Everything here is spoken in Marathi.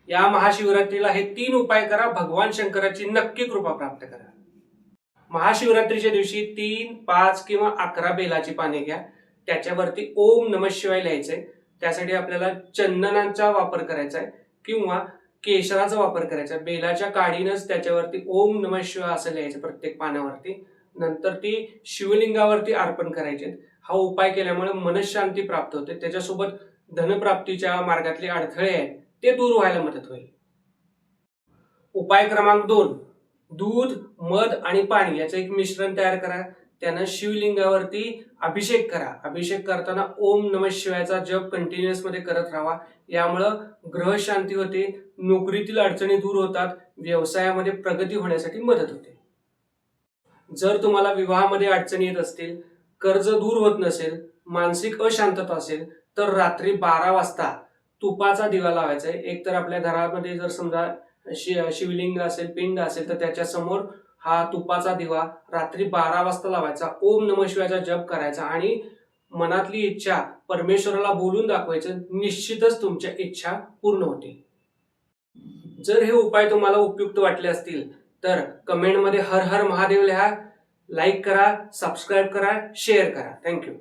या महाशिवरात्रीला हे 3 उपाय करा, भगवान शंकराची नक्की कृपा प्राप्त करा। महाशिवरात्रीच्या दिवशी 3, 5 किंवा 11 बेलाची पाने घ्या, त्याच्यावरती ओम नमः शिवाय लिहायचंय। त्यासाठी आपल्याला चंदनाचा वापर करायचा आहे किंवा केशराचा वापर करायचा आहे। बेलाच्या काडीनच त्याच्यावरती ओम नमः शिवाय असं लिहायचं प्रत्येक पानावरती, नंतर ती शिवलिंगावरती अर्पण करायचे। हा उपाय केल्यामुळे मनशांती प्राप्त होते, त्याच्यासोबत धनप्राप्तीच्या मार्गातले अडथळे आहेत ते दूर व्हायला मदत होईल। उपाय क्रमांक 2, दूध, मध आणि पाणी याचं एक मिश्रण तयार करा, त्यानं शिवलिंगावरती अभिषेक करा। अभिषेक करताना ओम नमः शिवायचा जप कंटिन्युअस मध्ये करत राहा, यामुळे ग्रह शांती होते, नोकरीतील अडचणी दूर होतात, व्यवसायामध्ये प्रगती होण्यासाठी मदत होते। जर तुम्हाला विवाहामध्ये अडचणी येत असतील, कर्ज दूर होत नसेल, मानसिक अशांतता असेल, तर रात्री 12 वाजता तुपाचा दिवा लावायचा आहे। एक तर आपल्या घरामध्ये जर समजा शिवलिंग असेल, पिंड असेल, तर त्याच्या समोर हा तुपाचा दिवा रात्री 12 वाजता लावायचा, ओम नमः शिवायचा जप करायचा आणि मनातली इच्छा परमेश्वराला बोलून दाखवायचं, निश्चितच तुमच्या इच्छा पूर्ण होतील। जर हे उपाय तुम्हाला उपयुक्त वाटले असतील तर कमेंटमध्ये हर हर महादेव लिहा, लाईक करा, सबस्क्राईब करा, शेअर करा। थँक्यू।